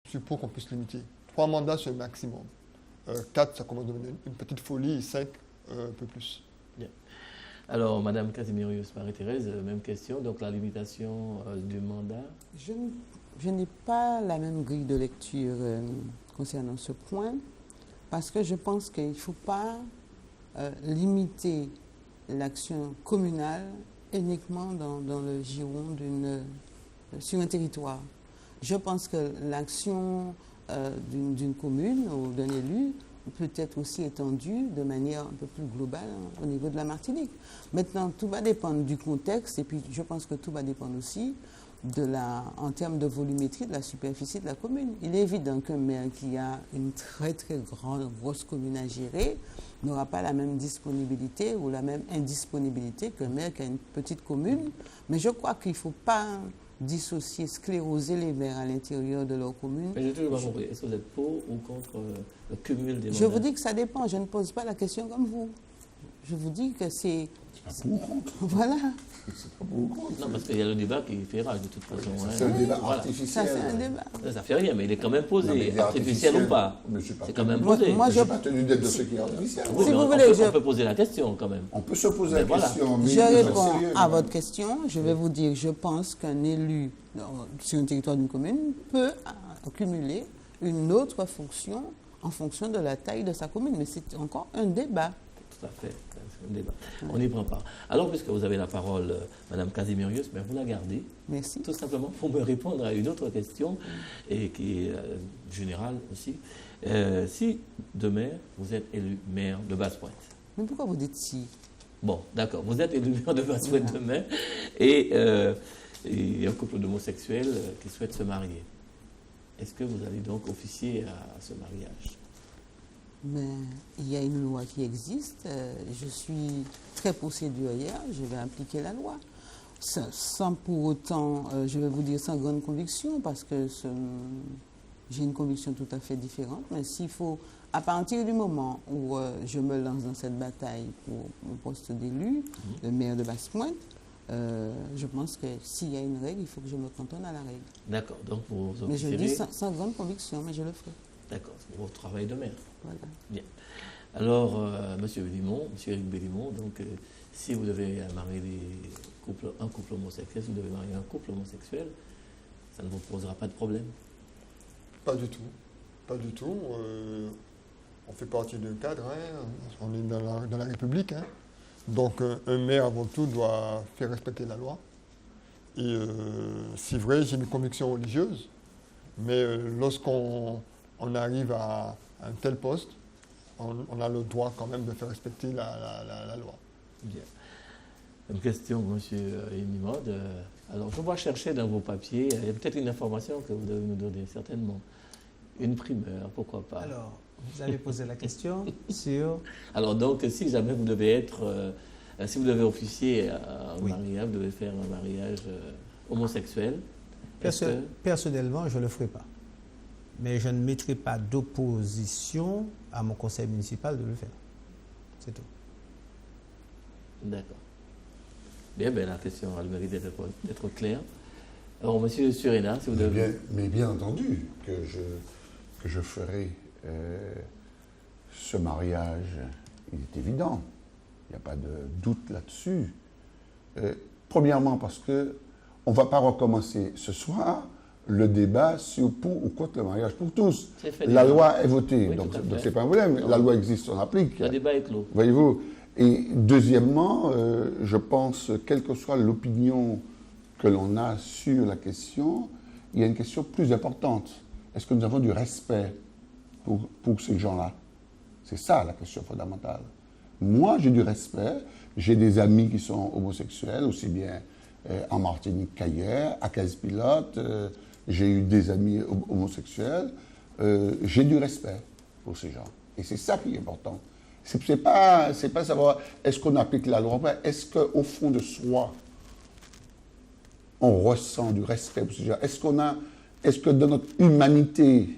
suis pour qu'on puisse limiter. 3 mandats, c'est le maximum. 4, ça commence à devenir une petite folie, et 5, un peu plus. Bien. Alors, Madame Casimirius Marie-Thérèse, même question. Donc, la limitation du mandat. Je n'ai pas la même grille de lecture concernant ce point, parce que je pense qu'il ne faut pas limiter l'action communale uniquement dans le giron sur un territoire. Je pense que l'action d'une commune ou d'un élu peut être aussi étendue de manière un peu plus globale au niveau de la Martinique. Maintenant, tout va dépendre du contexte et puis je pense que tout va dépendre aussi en termes de volumétrie de la superficie de la commune. Il est évident qu'un maire qui a une très très grosse commune à gérer n'aura pas la même disponibilité ou la même indisponibilité qu'un maire qui a une petite commune. Mais je crois qu'il ne faut pas dissocier, scléroser les maires à l'intérieur de leur commune. Mais je n'ai toujours pas compris. Est-ce que vous êtes pour ou contre le cumul des mandats? Je vous dis que ça dépend. Je ne pose pas la question comme vous. Je vous dis que c'est... C'est pas pour ou contre. Voilà. C'est pas pour ou contre. Non, parce qu'il y a le débat qui fait rage de toute façon. C'est un débat Voilà. artificiel. Ça, c'est un débat. Ça fait rien, mais il est quand même posé. Non, mais il est artificiel ou pas. Mais je suis pas C'est quand même Moi, posé. moi, Je n'ai pas tenu d'être de ce qui est artificiel. Oui, Si mais vous on voulez, peut- on peut poser la question quand même. On peut se poser Mais la voilà. question, mais Je il faut être réponds sérieux, à non. votre question. Je vais vous dire, je pense qu'un élu sur un territoire d'une commune peut accumuler une autre fonction en fonction de la taille de sa commune. Mais c'est encore un débat. Tout à fait. C'est un débat. On n'y prend pas. Alors, puisque vous avez la parole, Madame Casimirius, ben vous la gardez. Merci. Tout simplement pour me répondre à une autre question, et qui est générale aussi. Si demain, vous êtes élu maire de Basse-Pointe. Mais pourquoi vous dites si? Bon, d'accord. Vous êtes élu maire de Basse-Pointe demain, et il y a un couple d'homosexuels qui souhaitent se marier. Est-ce que vous allez donc officier à ce mariage? Mais il y a une loi qui existe. Je suis très procédurière. Je vais appliquer la loi. Sans pour autant, je vais vous dire sans grande conviction, parce que j'ai une conviction tout à fait différente. Mais s'il faut, à partir du moment où je me lance dans cette bataille pour mon poste d'élu, le maire de Basse-Pointe, je pense que s'il y a une règle, il faut que je me cantonne à la règle. D'accord. Donc, vous Mais je le dis officierez. sans grande conviction, mais je le ferai. D'accord. C'est votre travail de maire. Voilà. Bien. Alors, Monsieur Bellimont, Monsieur Eric Bellimont, donc, si vous devez marier un couple homosexuel, si vous devez marier un couple homosexuel, ça ne vous posera pas de problème? Pas du tout. Pas du tout. On fait partie d'un cadre, hein. On est dans la République. Hein. Donc un maire, avant tout, doit faire respecter la loi. Et c'est vrai, j'ai une conviction religieuse, mais lorsqu'on arrive à un tel poste, on a le droit quand même de faire respecter la loi. Bien. Une question, Monsieur Enimod. Alors, je vais chercher dans vos papiers, il y a peut-être une information que vous devez nous donner, certainement. Une primeur, pourquoi pas. Alors, vous allez poser la question sur... Alors, donc, si jamais vous devez être, si vous devez officier à un Oui. mariage, vous devez faire un mariage homosexuel. est-ce que- Personnellement, je ne le ferai pas. Mais je ne mettrai pas d'opposition à mon conseil municipal de le faire. C'est tout. D'accord. Bien, la question a le mérite d'être claire. Alors, Monsieur Surena, si vous devez... Mais bien entendu que je ferai ce mariage, il est évident. Il n'y a pas de doute là-dessus. Premièrement parce que on ne va pas recommencer ce soir le débat sur pour ou contre le mariage pour tous. C'est fait La déjà. loi est votée, Oui, donc tout à ce fait. n'est pas un problème. Non. La loi existe, on applique. Le débat est clos. Voyez-vous. Et deuxièmement, je pense, quelle que soit l'opinion que l'on a sur la question, il y a une question plus importante. Est-ce que nous avons du respect pour ces gens-là? C'est ça la question fondamentale. Moi, j'ai du respect. J'ai des amis qui sont homosexuels, aussi bien en Martinique qu'ailleurs, à Casse-Pilote. J'ai eu des amis homosexuels. J'ai du respect pour ces gens. Et c'est ça qui est important. C'est pas savoir est-ce qu'on applique la loi ou pas. Est-ce qu'au fond de soi, on ressent du respect pour ces gens? Est-ce que dans notre humanité,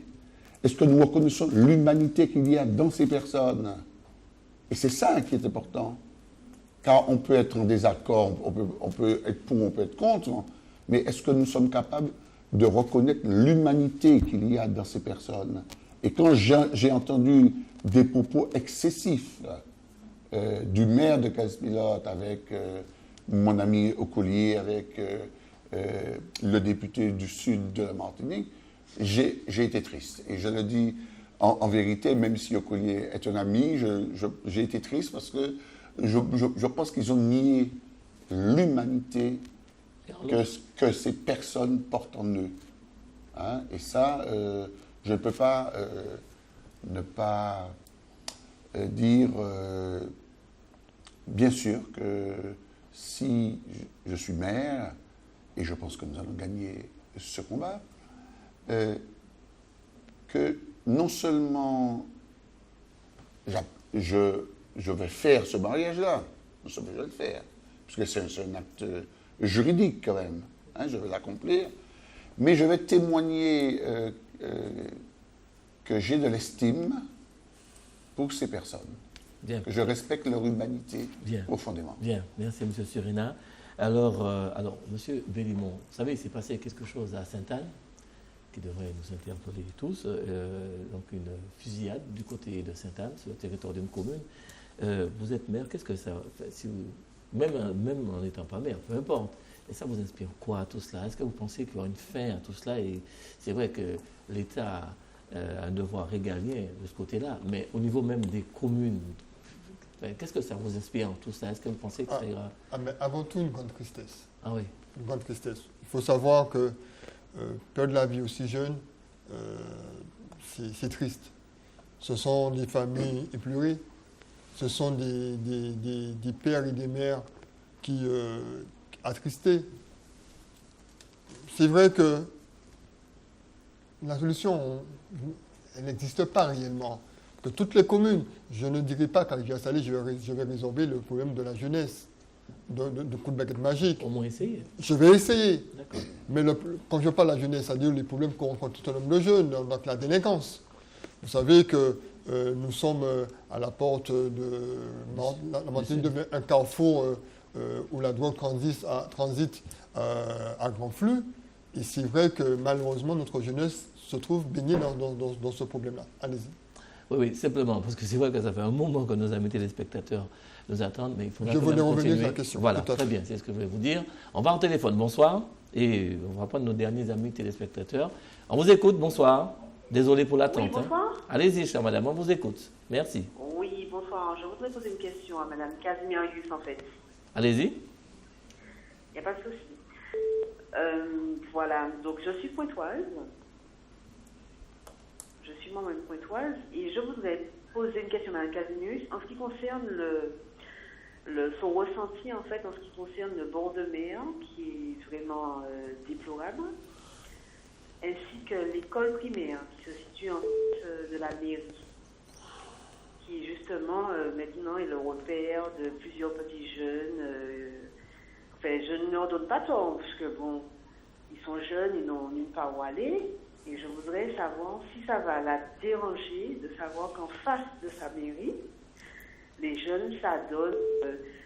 est-ce que nous reconnaissons l'humanité qu'il y a dans ces personnes? Et c'est ça qui est important. Car on peut être en désaccord, on peut être pour, on peut être contre, mais est-ce que nous sommes capables de reconnaître l'humanité qu'il y a dans ces personnes. Et quand j'ai entendu des propos excessifs du maire de Casse-Pilote avec mon ami Ocollier, avec le député du sud de la Martinique, j'ai été triste. Et je le dis en vérité, même si Ocollier est un ami, j'ai été triste parce que je pense qu'ils ont nié l'humanité que ces personnes portent en eux. Hein? Et ça, je ne peux pas ne pas dire, bien sûr, que si je suis maire, et je pense que nous allons gagner ce combat, que non seulement je vais faire ce mariage-là, je vais le faire, parce que c'est un acte juridique quand même, hein, je vais l'accomplir, mais je vais témoigner que j'ai de l'estime pour ces personnes, Bien. que je respecte leur humanité Bien. profondément. Bien, merci M. Surina. Alors, M. Bellimont, vous savez, il s'est passé quelque chose à Sainte-Anne qui devrait nous interpeller tous, donc une fusillade du côté de Sainte-Anne, sur le territoire d'une commune. Vous êtes maire, qu'est-ce que ça fait si vous, même en n'étant pas maire, peu importe, et ça vous inspire quoi à tout cela? Est-ce que vous pensez qu'il y aura une fin à tout cela? Et c'est vrai que l'État a un devoir régalien de ce côté-là, mais au niveau même des communes, qu'est-ce que ça vous inspire en tout ça? Est-ce que vous pensez que ça ira? Mais avant tout, une grande tristesse. Ah oui. Une grande tristesse. Il faut savoir que perdre la vie aussi jeune, c'est triste. Ce sont des familles épurées, ce sont des pères et des mères qui attristés. C'est vrai que la solution, elle n'existe pas réellement. Que toutes les communes, je ne dirais pas qu'à Rivière-Salée, je vais résorber le problème de la jeunesse, de coup de baguette magique. Au moins essayer. Je vais essayer. D'accord. Mais quand je parle de la jeunesse, c'est-à-dire les problèmes qu'on rencontre tout un nombre de jeunes, donc la délinquance. Vous savez que nous sommes à la porte de... La Martinique devient un carrefour où la drogue transite à grand flux. Et c'est vrai que malheureusement, notre jeunesse se trouve baignée dans ce problème-là. Allez-y. Oui, simplement, parce que c'est vrai que ça fait un moment que nos amis téléspectateurs nous attendent, mais il faudra Je quand voulais même revenir continuer. sur la question. Voilà, Tout à très fait. bien, c'est ce que je voulais vous dire. On va en téléphone, bonsoir, et on va prendre nos derniers amis téléspectateurs. On vous écoute, bonsoir. Désolé pour l'attente. Oui, bonsoir. Hein. Allez-y, chère madame, on vous écoute. Merci. Oui, bonsoir. Je voudrais poser une question à Madame Casimirius, en fait. Allez-y. Il n'y a pas de souci. Voilà, donc je suis pointoise. Je suis moi-même pointoise et je voudrais poser une question à Mme Casimirius en ce qui concerne son ressenti, en fait, en ce qui concerne le bord de mer, qui est vraiment déplorable, ainsi que l'école primaire, qui se situe en face de la mairie, qui justement maintenant est le repère de plusieurs petits jeunes. Enfin, je ne leur donne pas tort, parce que bon, ils sont jeunes, ils n'ont nulle part où aller. Et je voudrais savoir si ça va la déranger de savoir qu'en face de sa mairie, les jeunes s'adonnent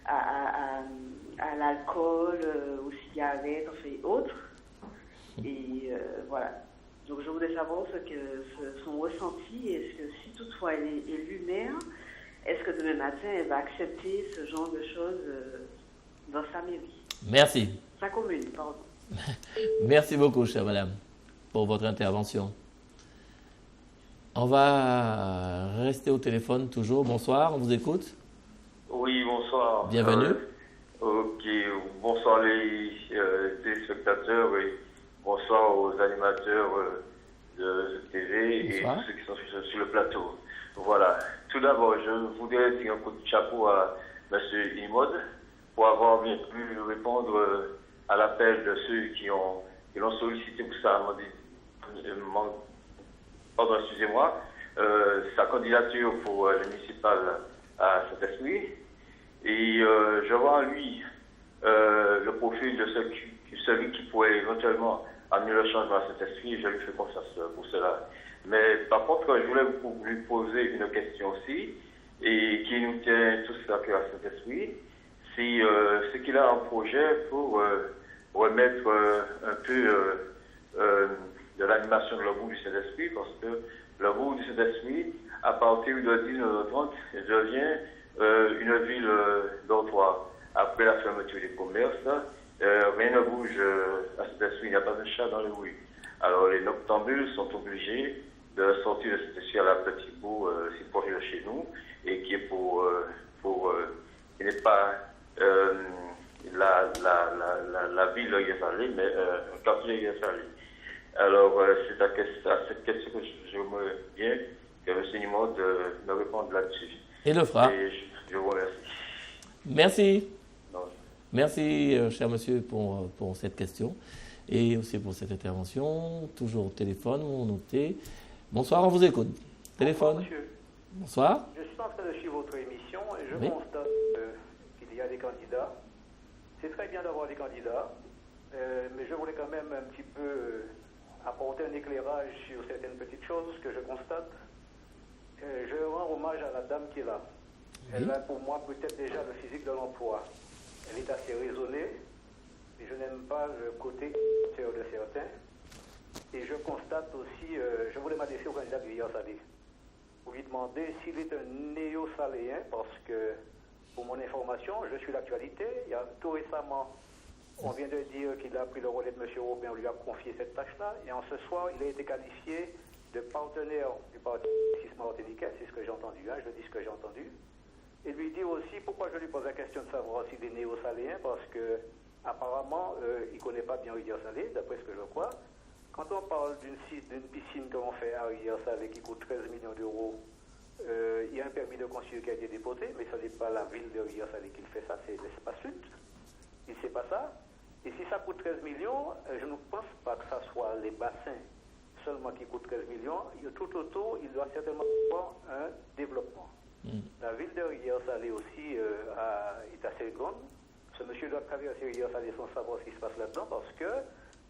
à l'alcool, aux cigarettes, enfin autres. Et voilà. Donc je voudrais savoir son ressenti. Est-ce que si toutefois elle est élue maire, est-ce que demain matin elle va accepter ce genre de choses dans sa mairie? Merci. Sa commune, pardon. Merci beaucoup, chère madame, pour votre intervention. On va rester au téléphone toujours. Bonsoir, on vous écoute. Oui, bonsoir. Bienvenue. Ok, bonsoir les téléspectateurs et bonsoir aux animateurs de TV Bonsoir. et tous ceux qui sont sur le plateau. Voilà. Tout d'abord, je voudrais tirer un coup de chapeau à M. Imod pour avoir bien pu répondre à l'appel de ceux qui l'ont sollicité pour ça. Pardon, excusez-moi, sa candidature pour le municipal à Saint-Esprit. Et je vois en lui le profil de celui qui pourrait éventuellement amener le changement à Saint-Esprit, et je lui fais confiance pour cela. Mais par contre, je voulais lui poser une question aussi, et qui nous tient tous à cœur à Saint-Esprit, c'est ce qu'il a en projet pour remettre un peu de l'animation de la boue du Saint-Esprit, parce que la boue du Saint-Esprit, à partir de 1930, devient une ville dortoir. Après la fermeture des commerces, rien ne bouge à Saint-Esprit, il n'y a pas de chat dans les rues. Alors les noctambules sont obligés de sortir de Saint-Esprit à la petite boue si proche de chez nous, et qui est qui n'est pas la ville de Yesalé, mais un quartier de Yesalé. Alors, c'est à cette question que j'aimerais bien que M. Nimod me réponde là-dessus. Et le fera. Et je vous remercie. Merci. Non. Merci, cher monsieur, pour cette question et aussi pour cette intervention. Toujours au téléphone, on noté. Bonsoir, on vous écoute. Téléphone. Bonsoir, monsieur. Bonsoir. Je suis en train de suivre votre émission et je Oui. constate qu'il y a des candidats. C'est très bien d'avoir des candidats, mais je voulais quand même un petit peu apporter un éclairage sur certaines petites choses que je constate. Je rends hommage à la dame qui est là. Elle a pour moi peut-être déjà le physique de l'emploi. Elle est assez raisonnée, mais je n'aime pas le côté de certains. Et je constate aussi, je voulais m'adresser au candidat de Salé pour lui demander s'il est un néo-saléen, parce que, pour mon information, je suis l'actualité. Il y a tout récemment, on vient de dire qu'il a pris le relais de M. Robin, on lui a confié cette tâche-là, et en ce soir, il a été qualifié de partenaire du Parti martiniquais, c'est ce que j'ai entendu, hein, je dis ce que j'ai entendu. Et lui dire aussi pourquoi je lui pose la question de savoir s'il est néo-saléen, parce que apparemment, il ne connaît pas bien Rivière-Salée, d'après ce que je crois. Quand on parle d'une piscine que l'on fait à Rivière-Salée qui coûte 13 millions d'euros, il y a un permis de construire qui a été déposé, mais ce n'est pas la ville de Rivière-Salée qui le fait ça, c'est l'espace sud. Il ne sait pas ça. Et si ça coûte 13 millions, je ne pense pas que ça soit les bassins seulement qui coûtent 13 millions. Tout autour, il doit certainement avoir un développement. La ville de Rivière-Salée aussi est assez grande. Ce monsieur doit traverser Rivière-Salée sans savoir ce qui se passe là-dedans, parce que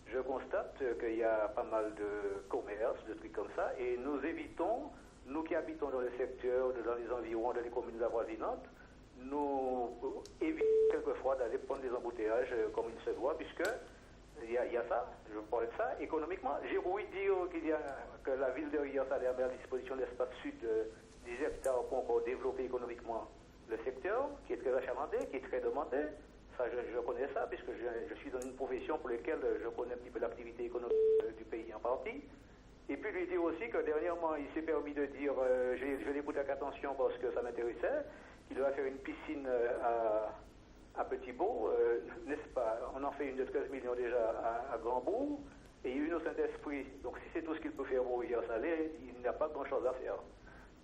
je constate qu'il y a pas mal de commerces, de trucs comme ça, et nous évitons, nous qui habitons dans le secteur, dans les environs, dans les communes avoisinantes, nous évitons quelquefois d'aller prendre des embouteillages comme il se doit, puisque il y a ça, je vous parlais de ça. Économiquement, j'ai ouï dire que la ville de Rivière-Salée a mis à disposition de l'espace sud 10 hectares pour encore développer économiquement le secteur, qui est très achalandé, qui est très demandé. Ça, je connais ça, puisque je suis dans une profession pour laquelle je connais un petit peu l'activité économique du pays en partie. Et puis lui dire aussi que dernièrement, il s'est permis de dire, je l'écoute avec attention parce que ça m'intéressait, qu'il va faire une piscine à Petit-Beau, n'est-ce pas? On en fait une de 13 millions déjà à Grand-Bourg, et une au Saint-Esprit. Donc si c'est tout ce qu'il peut faire pour Rivière-Salée, il n'a pas grand-chose à faire.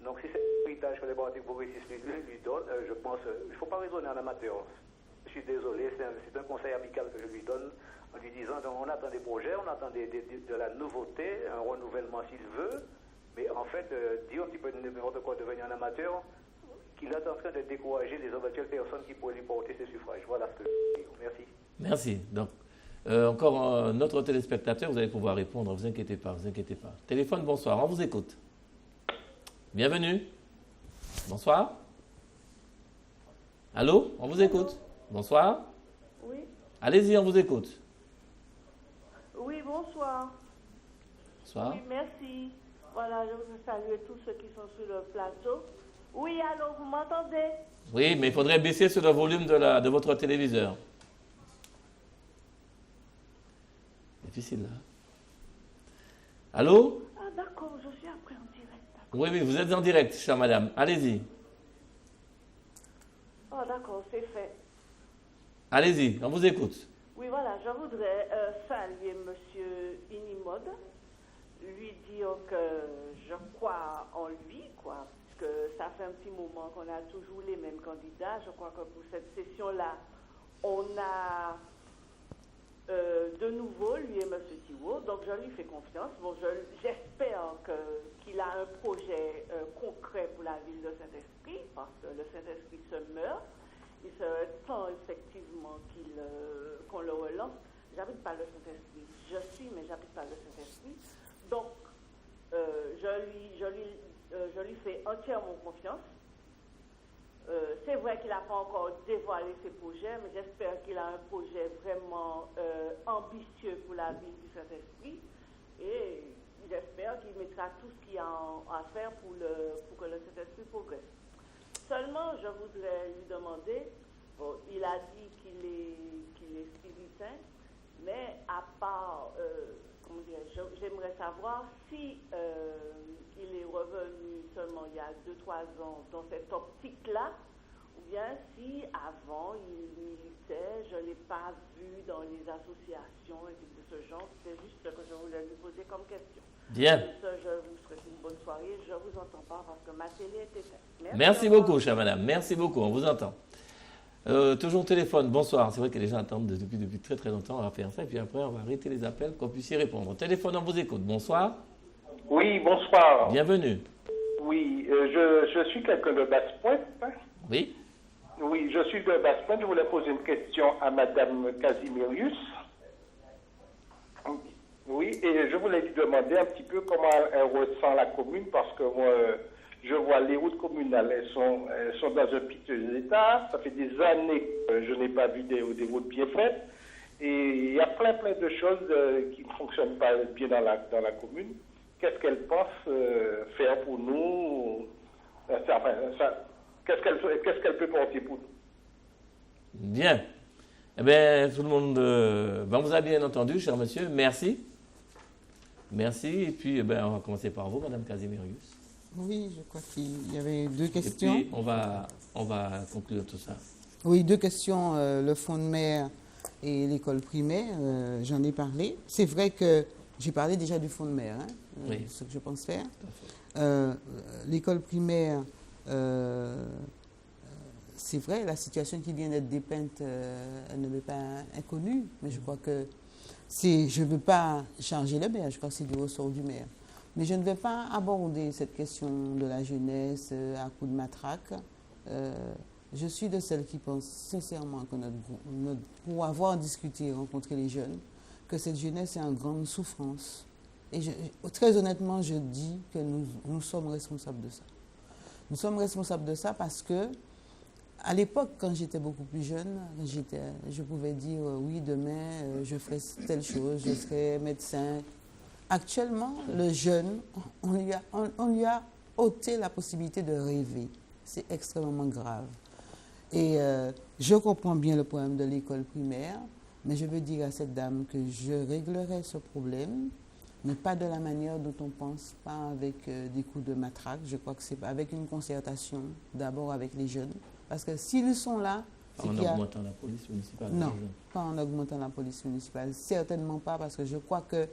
Donc si c'est l'héritage que les partis progressistes lui donnent, je pense, il ne faut pas raisonner en amateur. Je suis désolé, c'est un conseil amical que je lui donne en lui disant on attend des projets, on attend de la nouveauté, un renouvellement s'il veut, mais en fait, dire un petit peu n'importe quoi, devenir un amateur, qu'il est en train de décourager les éventuelles personnes qui pourraient lui porter ses suffrages. Voilà ce que je dis. Merci. Merci. Donc, encore notre téléspectateur, vous allez pouvoir répondre, vous inquiétez pas, vous inquiétez pas. Téléphone, bonsoir, on vous écoute. Bienvenue. Bonsoir. Allô, on vous écoute. Bonsoir. Oui. Allez-y, on vous écoute. Oui, bonsoir. Bonsoir. Oui, merci. Voilà, je voudrais saluer tous ceux qui sont sur le plateau. Oui, allô, vous m'entendez? Oui, mais il faudrait baisser sur le volume de votre téléviseur. Difficile, là. Allô? Ah, d'accord, je suis après en direct. Oui, oui, vous êtes en direct, chère madame. Allez-y. Oh, d'accord, c'est fait. Allez-y, on vous écoute. Oui, voilà, je voudrais saluer M. Inimod, lui dire que je crois en lui, quoi, parce que ça fait un petit moment qu'on a toujours les mêmes candidats. Je crois que pour cette session-là, on a de nouveau, lui et M. Thibault, donc je lui fais confiance. Bon, j'espère qu'il a un projet concret pour la ville de Saint-Esprit, parce que le Saint-Esprit se meurt. Il serait temps effectivement qu'on le relance. J'habite pas le Saint-Esprit. Je suis, mais j'habite pas le Saint-Esprit. Donc, je lui fais entièrement confiance. C'est vrai qu'il n'a pas encore dévoilé ses projets, mais j'espère qu'il a un projet vraiment ambitieux pour la ville du Saint-Esprit. Et j'espère qu'il mettra tout ce qu'il y a à faire pour que le Saint-Esprit progresse. Seulement, je voudrais lui demander, bon, il a dit qu'il est spiritain, mais à part, j'aimerais savoir si il est revenu seulement il y a 2-3 ans dans cette optique-là, ou bien si avant il militait, je ne l'ai pas vu dans les associations et de ce genre. C'est juste ce que je voulais lui poser comme question. Bien. Je vous souhaite une bonne soirée. Je ne vous entends pas parce que ma télé est éteinte. Merci beaucoup, chère madame. Merci beaucoup, on vous entend. Toujours au téléphone, bonsoir. C'est vrai que les gens attendent depuis très très longtemps. On va faire ça et puis après on va arrêter les appels qu'on puisse y répondre. Au téléphone, on vous écoute. Bonsoir. Oui, bonsoir. Bienvenue. Oui, je suis quelqu'un de Basse-Pointe. Oui. Oui, je suis de Basse-Pointe. Je voulais poser une question à Madame Casimirius. Oui, et je voulais lui demander un petit peu comment elle ressent la commune, parce que moi, je vois les routes communales, elles sont dans un piteux état. Ça fait des années que je n'ai pas vu des routes bien faites. Et il y a plein de choses qui ne fonctionnent pas bien dans la commune. Qu'est-ce qu'elle pense faire pour nous? Qu'est-ce qu'elle peut porter pour nous? Bien. Eh bien, tout le monde vous a bien entendu, cher monsieur. Merci. Merci. Et puis, on va commencer par vous, Madame Casimirius. Oui, je crois qu'il y avait 2 questions. Et puis, on va conclure tout ça. Oui, 2 questions, le fonds de mer et l'école primaire. J'en ai parlé. C'est vrai que j'ai parlé déjà du fonds de mer, oui. Ce que je pense faire. L'école primaire, c'est vrai, la situation qui vient d'être dépeinte, elle ne m'est pas inconnue, mais je crois que je ne veux pas changer le maire, je crois que c'est du ressort du maire. Mais je ne vais pas aborder cette question de la jeunesse à coup de matraque. Je suis de celles qui pensent sincèrement que pour avoir discuté, rencontré les jeunes, que cette jeunesse est en grande souffrance. Et très honnêtement, je dis que nous sommes responsables de ça. Nous sommes responsables de ça parce que, à l'époque, quand j'étais beaucoup plus jeune, je pouvais dire oui, demain, je ferai telle chose, je serai médecin. Actuellement, le jeune, on lui a ôté la possibilité de rêver. C'est extrêmement grave. Et je comprends bien le problème de l'école primaire, mais je veux dire à cette dame que je réglerai ce problème, mais pas de la manière dont on pense, pas avec des coups de matraque. Je crois que c'est avec une concertation, d'abord avec les jeunes. Parce que s'ils sont là... Pas en augmentant la police municipale. Non, pas en augmentant la police municipale. Certainement pas, parce que je crois que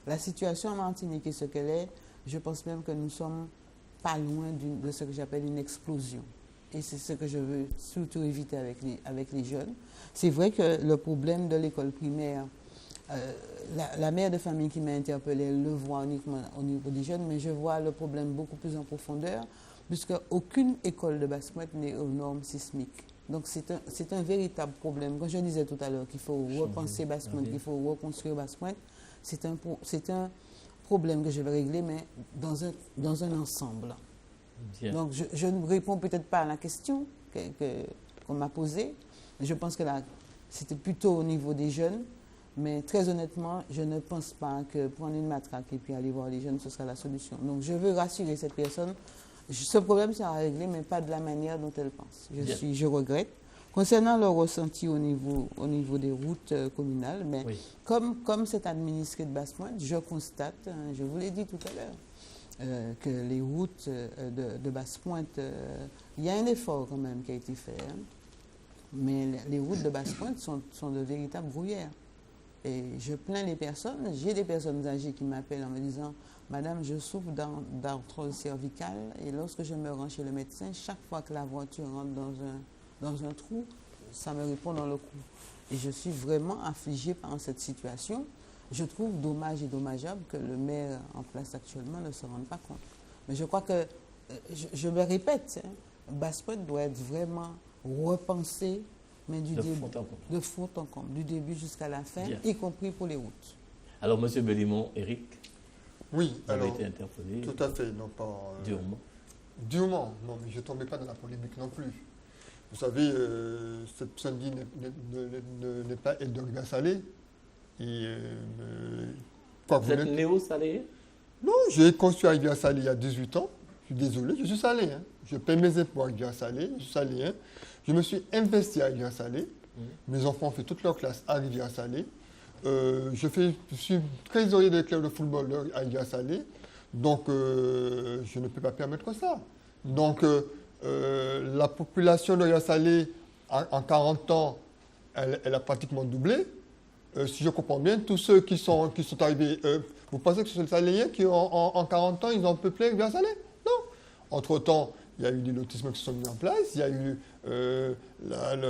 la situation en Martinique est ce qu'elle est. Je pense même que nous ne sommes pas loin de ce que j'appelle une explosion. Et c'est ce que je veux surtout éviter avec les jeunes. C'est vrai que le problème de l'école primaire, la mère de famille qui m'a interpellée, elle le voit uniquement au niveau des jeunes, mais je vois le problème beaucoup plus en profondeur, puisque aucune école de Basse-Pointe n'est aux normes sismiques. Donc c'est un véritable problème. Quand je disais tout à l'heure qu'il faut repenser Basse-Pointe, qu'il faut reconstruire Basse-Pointe, c'est un problème que je vais régler, mais dans un ensemble. Bien. Donc je ne réponds peut-être pas à la question qu'on m'a posée. Je pense que c'était plutôt au niveau des jeunes. Mais très honnêtement, je ne pense pas que prendre une matraque et puis aller voir les jeunes, ce sera la solution. Donc je veux rassurer cette personne. Ce problème sera réglé, mais pas de la manière dont elle pense. Je regrette. Concernant le ressenti au niveau des routes communales, mais oui. Comme c'est administré de Basse-Pointe, je constate, je vous l'ai dit tout à l'heure, que les routes de Basse-Pointe, il y a un effort quand même qui a été fait, mais les routes de Basse-Pointe sont de véritables brouillères. Et je plains les personnes. J'ai des personnes âgées qui m'appellent en me disant « Madame, je souffre d'arthrose cervicale et lorsque je me rends chez le médecin, chaque fois que la voiture rentre dans un trou, ça me répond dans le cou. » Et je suis vraiment affligée par cette situation. Je trouve dommage et dommageable que le maire en place actuellement ne se rende pas compte. Mais je crois que, je me répète, Basse-Pointe doit être vraiment repensée, mais de fond en comble, du début jusqu'à la fin, bien. Y compris pour les routes. Alors, M. Bellimont, Eric, oui, vous avez été interpellé. Tout à fait. Non, pas, durement. Durement, non, mais je ne tombais pas dans la polémique non plus. Vous savez, cette personne dit n'est pas aide de rivière salée. Et, vous êtes néo-saléen? Non, j'ai construit à rivière salée il y a 18 ans. Je suis désolé, je suis saléen. Je paie mes impôts à rivière salée, je suis saléen. Je me suis investi à rivière salée. Mes enfants ont fait toute leur classe à rivière salée. Je suis trésorier de club de football à rivière salée. Donc, je ne peux pas permettre ça. Donc, la population de rivière salée, en 40 ans, elle a pratiquement doublé. Si je comprends bien, tous ceux qui sont arrivés, vous pensez que ce sont les Saléens qui, en 40 ans, ils ont peuplé rivière salée? Non. Entre-temps, il y a eu des lotissements qui se sont mis en place, il y a eu le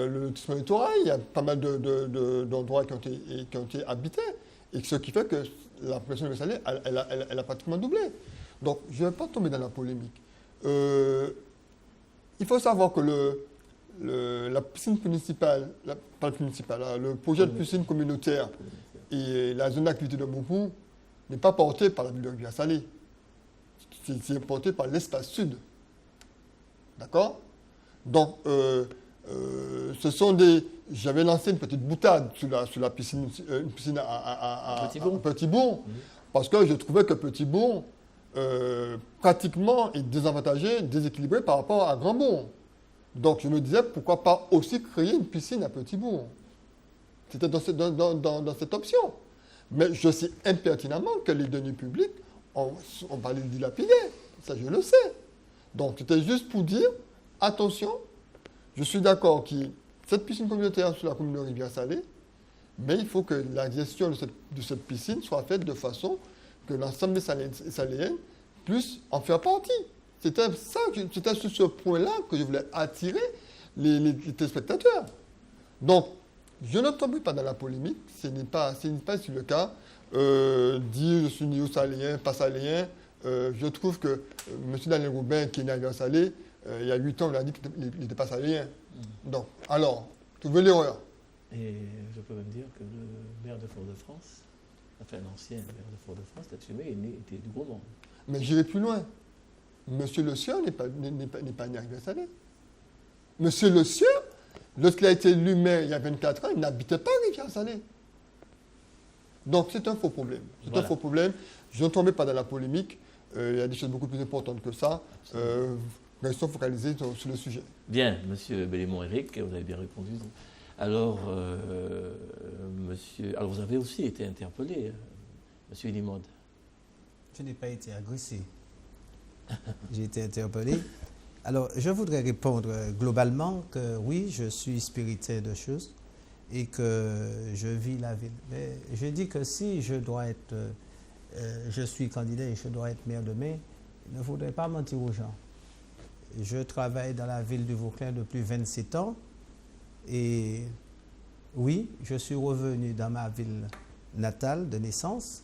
lotissement littoral, il y a pas mal d'endroits qui ont été habités. Et ce qui fait que la population de rivière salée, elle a pratiquement doublé. Donc, je ne vais pas tomber dans la polémique. Il faut savoir que la piscine municipale, le projet de piscine communautaire et la zone d'activité de Moupou n'est pas porté par la ville de Rivière-Salée. C'est porté par l'espace sud. D'accord? Donc, ce sont des... J'avais lancé une petite boutade sur la piscine, une piscine à Petit-Bourg, parce que je trouvais que Petit-Bourg, pratiquement, est désavantagé, déséquilibré par rapport à Grand-Bourg. Donc, je me disais, pourquoi pas aussi créer une piscine à Petit-Bourg? C'était dans cette option. Mais je sais impertinemment que les deniers publics, on va les dilapider. Ça, je le sais. Donc, c'était juste pour dire, attention, je suis d'accord qu'il y ait cette piscine communautaire sur la commune de Rivière-Salée, mais il faut que la gestion de cette piscine soit faite de façon que l'ensemble des Saléennes puissent en faire partie. C'était sur ce point-là que je voulais attirer les téléspectateurs. Donc, je ne tombe pas dans la polémique, ce n'est pas le cas. Dire je suis néo-saléen, pas saléen, je trouve que M. Daniel Robin, qui est né à Rivière-Salée, il y a 8 ans, il a dit qu'il n'était pas saléen. Donc, alors, trouvez l'erreur. Et je peux même dire que le maire de Fort-de-France, enfin l'ancien maire de Fort-de-France, Tatchumé, était du gros monde. Mais j'irai plus loin. Monsieur Le Sieur n'est pas né à Rivière-Salée. Monsieur Le Sieur, lorsqu'il a été élu maire il y a 24 ans, il n'habitait pas à Rivière-Salée. Donc c'est un faux problème. C'est un faux problème. Je ne tombais pas dans la polémique. Il y a des choses beaucoup plus importantes que ça. Restons focalisés sur le sujet. Bien, monsieur Bélémont-Éric, vous avez bien répondu. Alors, alors vous avez aussi été interpellé, monsieur Ilimode. Je n'ai pas été agressé. J'ai été interpellé. Alors, je voudrais répondre globalement que oui, je suis spirituel de choses et que je vis la ville. Mais je dis que si je dois être, je suis candidat et je dois être maire demain, il ne faudrait pas mentir aux gens. Je travaille dans la ville du Vauclin depuis 27 ans et oui, je suis revenu dans ma ville natale de naissance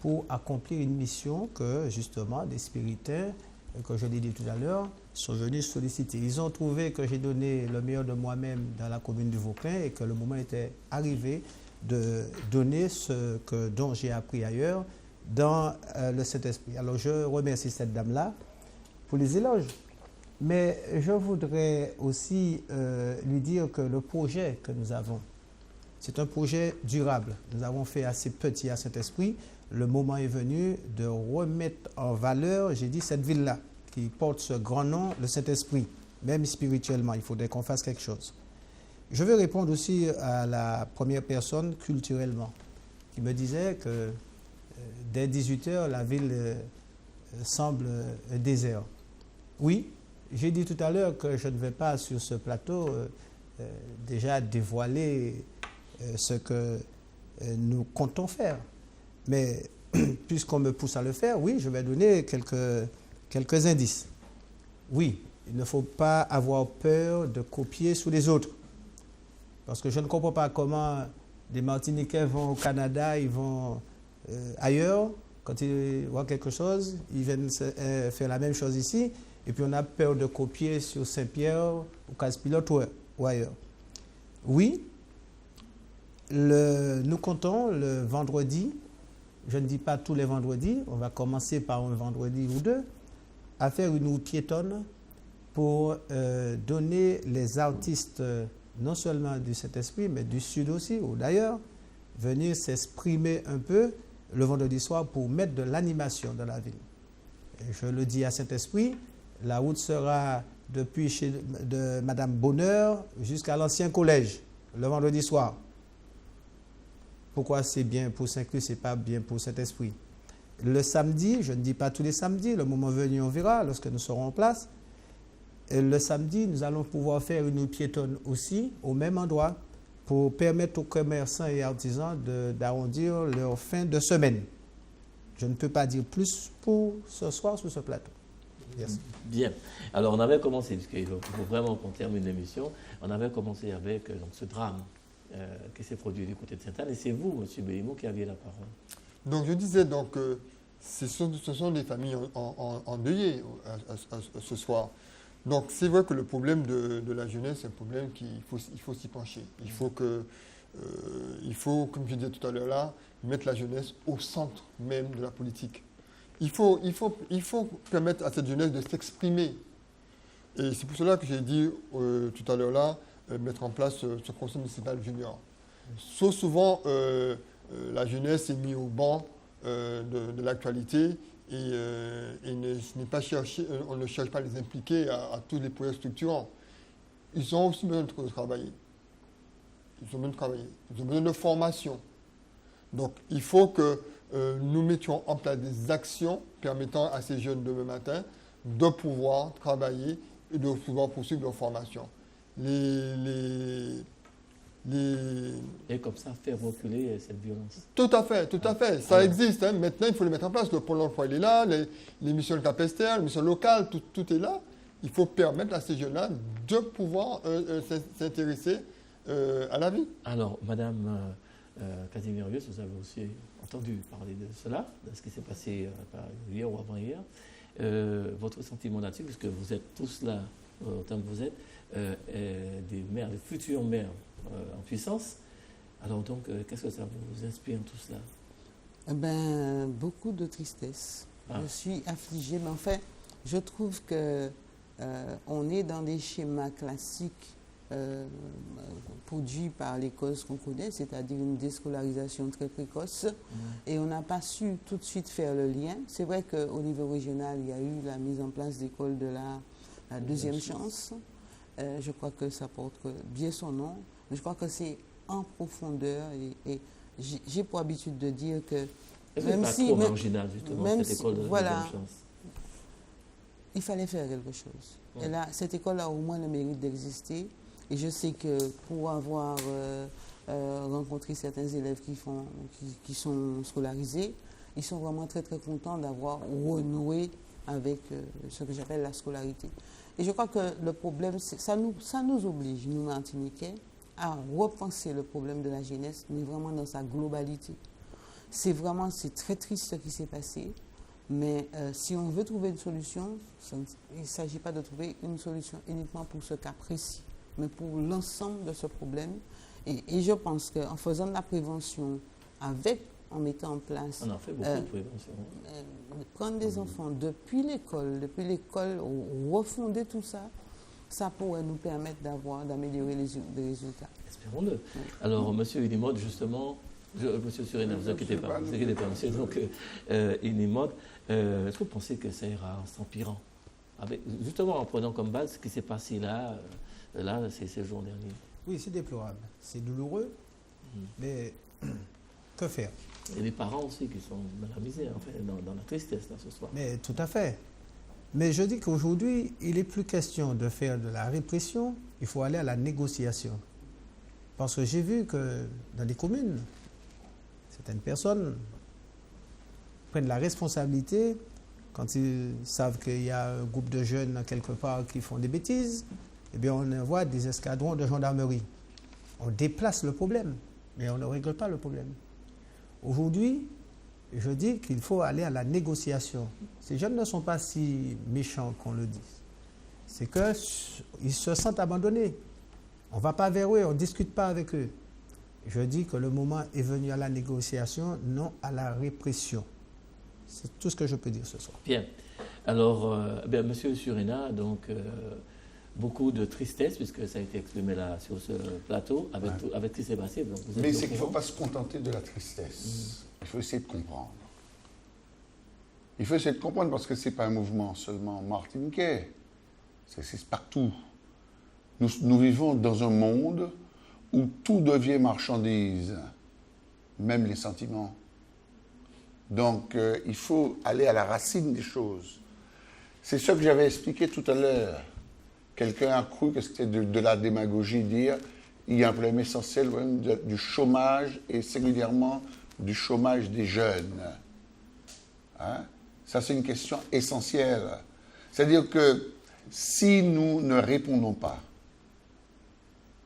pour accomplir une mission que, justement, des spiritains, que je l'ai dit tout à l'heure, sont venus solliciter. Ils ont trouvé que j'ai donné le meilleur de moi-même dans la commune du Vauclin et que le moment était arrivé de donner ce dont j'ai appris ailleurs dans le Saint-Esprit. Alors, je remercie cette dame-là pour les éloges. Mais je voudrais aussi lui dire que le projet que nous avons, c'est un projet durable. Nous avons fait assez petit à Saint-Esprit. Le moment est venu de remettre en valeur, j'ai dit, cette ville-là, qui porte ce grand nom, le Saint-Esprit. Même spirituellement, il faudrait qu'on fasse quelque chose. Je veux répondre aussi à la première personne culturellement, qui me disait que dès 18h, la ville semble un désert. Oui, j'ai dit tout à l'heure que je ne vais pas sur ce plateau déjà dévoiler ce que nous comptons faire. Mais puisqu'on me pousse à le faire, oui, je vais donner quelques indices. Oui, il ne faut pas avoir peur de copier sur les autres. Parce que je ne comprends pas comment des Martiniquais vont au Canada, ils vont ailleurs, quand ils voient quelque chose, ils viennent faire la même chose ici, et puis on a peur de copier sur Saint-Pierre, ou Casse-Pilote ou ailleurs. Oui, nous comptons le vendredi, je ne dis pas tous les vendredis, on va commencer par un vendredi ou deux, à faire une route piétonne pour donner les artistes, non seulement du Saint-Esprit, mais du Sud aussi, ou d'ailleurs, venir s'exprimer un peu le vendredi soir pour mettre de l'animation dans la ville. Et je le dis à Saint-Esprit, la route sera depuis de Madame Bonheur jusqu'à l'ancien collège, le vendredi soir. Pourquoi c'est bien pour Saint-Cloud, ce n'est pas bien pour Saint-Esprit? Le samedi, je ne dis pas tous les samedis, le moment venu on verra lorsque nous serons en place. Et le samedi, nous allons pouvoir faire une piétonne aussi au même endroit pour permettre aux commerçants et artisans d'arrondir leur fin de semaine. Je ne peux pas dire plus pour ce soir sur ce plateau. Yes. Bien. Alors, on avait commencé, puisqu'il faut vraiment qu'on termine l'émission, on avait commencé avec donc, ce drame qui s'est produit du côté de Sainte-Anne. Et c'est vous, M. Bélimont, qui aviez la parole. Donc, je disais, donc, ce sont des familles endeuillées ce soir. Donc, c'est vrai que le problème de la jeunesse, c'est un problème qu'il faut s'y pencher. Il faut, comme je disais tout à l'heure là, mettre la jeunesse au centre même de la politique. Il faut permettre à cette jeunesse de s'exprimer. Et c'est pour cela que j'ai dit tout à l'heure là, mettre en place ce conseil municipal junior. Souvent, la jeunesse est mise au banc de l'actualité et on ne cherche pas à les impliquer à tous les projets structurants. Ils ont aussi besoin de travailler. Ils ont besoin de formation. Donc, il faut que nous mettions en place des actions permettant à ces jeunes demain matin de pouvoir travailler et de pouvoir poursuivre leur formation. Et comme ça, faire reculer cette violence. Tout à fait. Ça existe. Hein. Maintenant, il faut le mettre en place. Le pôle emploi, il est là. Les missions capestères, les missions locales, tout est là. Il faut permettre à ces jeunes-là de pouvoir s'intéresser à la vie. Alors, Madame Casimirius, vous avez aussi entendu parler de cela, de ce qui s'est passé hier ou avant-hier. Votre sentiment là-dessus, puisque vous êtes tous là, autant que vous êtes, des maires, des futurs maires en puissance. Alors donc, qu'est-ce que ça vous inspire tout cela? Beaucoup de tristesse. Je suis affligée, mais en fait, je trouve que on est dans des schémas classiques produits par l'école qu'on connaît, c'est-à-dire une déscolarisation très précoce, et on n'a pas su tout de suite faire le lien. C'est vrai qu'au niveau régional, il y a eu la mise en place d'écoles de la deuxième chance. Je crois que ça porte bien son nom. Mais je crois que c'est en profondeur et j'ai pour habitude de dire que même si trop marginal justement cette école de deuxième chance. Il fallait faire quelque chose. Et là, cette école a au moins le mérite d'exister. Et je sais que pour avoir rencontré certains élèves qui sont scolarisés, ils sont vraiment très très contents d'avoir renoué avec ce que j'appelle la scolarité. Et je crois que le problème, ça nous oblige, nous Martiniquais, à repenser le problème de la jeunesse, mais vraiment dans sa globalité. C'est très triste ce qui s'est passé, mais si on veut trouver une solution, il ne s'agit pas de trouver une solution uniquement pour ce cas précis, mais pour l'ensemble de ce problème. Et je pense qu'en faisant de la prévention en mettant en place... On en fait beaucoup de prévention. Prendre des enfants depuis l'école, refonder tout ça, ça pourrait nous permettre d'améliorer les résultats. Espérons-le. Alors, M. Unimod, justement, M. Surena, ne vous inquiétez pas, monsieur. Donc, Unimod, est-ce que vous pensez que ça ira en s'empirant? Justement, en prenant comme base ce qui s'est passé là ces jours derniers. Oui, c'est déplorable. C'est douloureux, mais que faire? Et les parents aussi qui sont dans la misère, dans la tristesse là, ce soir. Mais tout à fait. Mais je dis qu'aujourd'hui, il n'est plus question de faire de la répression, il faut aller à la négociation. Parce que j'ai vu que dans les communes, certaines personnes prennent la responsabilité quand ils savent qu'il y a un groupe de jeunes quelque part qui font des bêtises, eh bien on envoie des escadrons de gendarmerie. On déplace le problème, mais on ne règle pas le problème. Aujourd'hui, je dis qu'il faut aller à la négociation. Ces jeunes ne sont pas si méchants qu'on le dit. C'est qu'ils se sentent abandonnés. On ne va pas vers eux, on ne discute pas avec eux. Je dis que le moment est venu à la négociation, non à la répression. C'est tout ce que je peux dire ce soir. Bien. Alors, Monsieur Surena, donc beaucoup de tristesse, puisque ça a été exprimé là sur ce plateau, avec ce qui s'est passé. Donc, mais c'est qu'il ne faut pas se contenter de la tristesse. Il faut essayer de comprendre. Il faut essayer de comprendre parce que ce n'est pas un mouvement seulement martiniquais. C'est partout. Nous vivons dans un monde où tout devient marchandise, même les sentiments. Donc, il faut aller à la racine des choses. C'est ce que j'avais expliqué tout à l'heure. Quelqu'un a cru que c'était de la démagogie dire il y a un problème essentiel du chômage et singulièrement du chômage des jeunes. Hein? Ça, c'est une question essentielle. C'est-à-dire que si nous ne répondons pas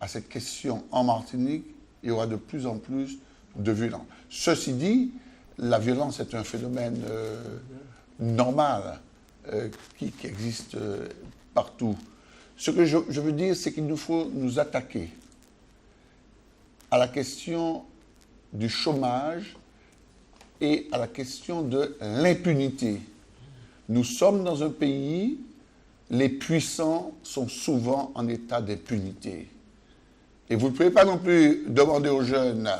à cette question en Martinique, il y aura de plus en plus de violence. Ceci dit, la violence est un phénomène normal qui existe partout. Ce que je veux dire, c'est qu'il nous faut nous attaquer à la question du chômage et à la question de l'impunité. Nous sommes dans un pays, les puissants sont souvent en état d'impunité. Et vous ne pouvez pas non plus demander aux jeunes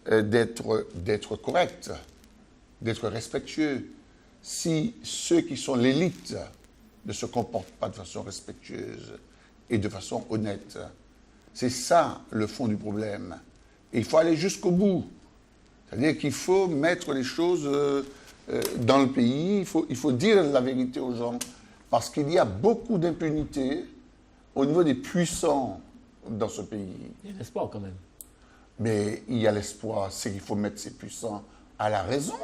d'être corrects, d'être respectueux, si ceux qui sont l'élite ne se comportent pas de façon respectueuse et de façon honnête. C'est ça le fond du problème. Et il faut aller jusqu'au bout. C'est-à-dire qu'il faut mettre les choses dans le pays, il faut dire la vérité aux gens, parce qu'il y a beaucoup d'impunité au niveau des puissants dans ce pays. Il y a l'espoir quand même. Mais il y a l'espoir, c'est qu'il faut mettre ces puissants à la raison.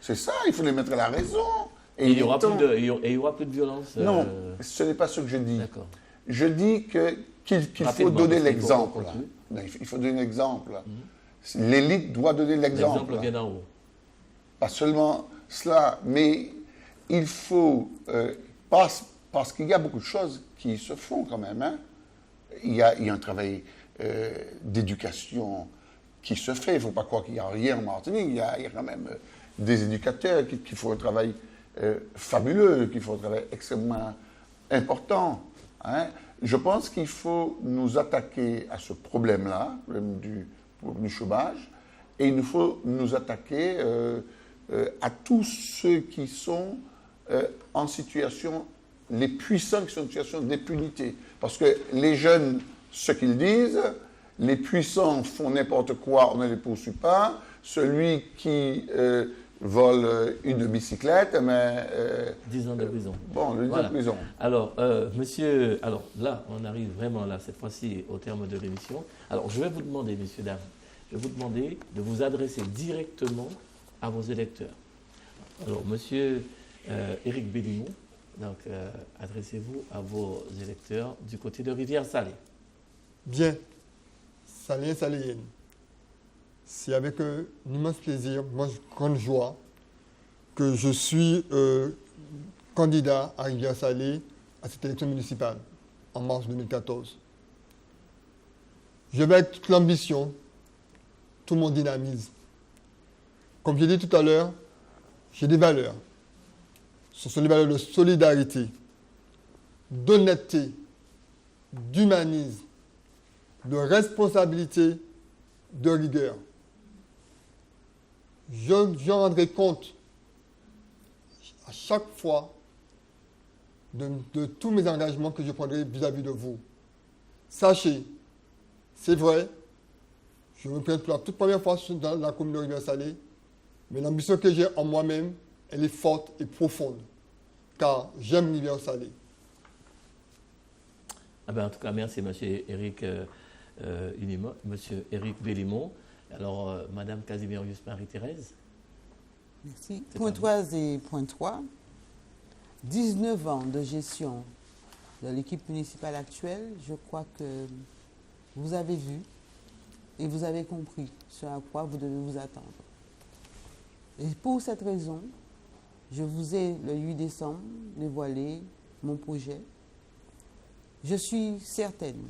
C'est ça, il faut les mettre à la raison. Et il y aura plus de violence. Non, ce n'est pas ce que je dis. D'accord. Je dis qu'il faut donner l'exemple. Il faut donner l'exemple. L'élite doit donner l'exemple. L'exemple vient d'en haut. Pas seulement cela, mais il faut, parce qu'il y a beaucoup de choses qui se font quand même. Hein. Il y a un travail d'éducation qui se fait. Il ne faut pas croire qu'il n'y a rien en Martinique. Il y a quand même des éducateurs qui font un travail fabuleux, qui font un travail extrêmement important. Hein. Je pense qu'il faut nous attaquer à ce problème-là, le problème du chômage, et il nous faut nous attaquer à tous ceux qui sont en situation, les puissants qui sont en situation d'impunité. Parce que les jeunes, ce qu'ils disent, les puissants font n'importe quoi, on ne les poursuit pas. Celui qui vole une bicyclette, mais... 10 ans de prison. Bon, 10 ans de prison. Alors, monsieur, alors là, on arrive vraiment là, cette fois-ci, au terme de l'émission. Alors, je vais vous demander, messieurs, dames, je vais vous demander de vous adresser directement à vos électeurs. Alors, monsieur Éric Bellimont, donc, adressez-vous à vos électeurs du côté de Rivière-Salée. Bien, Saléens, Saléennes. C'est avec un immense plaisir, moi, grande joie, que je suis candidat à Rivière-Salée à cette élection municipale en mars 2014. Je vais avec toute l'ambition, tout mon dynamisme. Comme j'ai dit tout à l'heure, j'ai des valeurs. Ce sont des valeurs de solidarité, d'honnêteté, d'humanisme, de responsabilité, de rigueur. Je rendrai compte à chaque fois de tous mes engagements que je prendrai vis-à-vis de vous. Sachez, c'est vrai, je me présente pour la toute première fois dans la commune de Rivière-Salée, mais l'ambition que j'ai en moi-même, elle est forte et profonde, car j'aime Rivière-Salée. Ah ben, en tout cas, merci, M. Éric Monsieur Éric Bellimont. Alors, Madame Casimirius Marie-Thérèse. Merci. Pointoise et Pointois, 19 ans de gestion de l'équipe municipale actuelle, je crois que vous avez vu et vous avez compris ce à quoi vous devez vous attendre. Et pour cette raison, je vous ai, le 8 décembre, dévoilé mon projet. Je suis certaine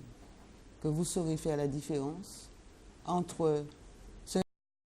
que vous saurez faire la différence entre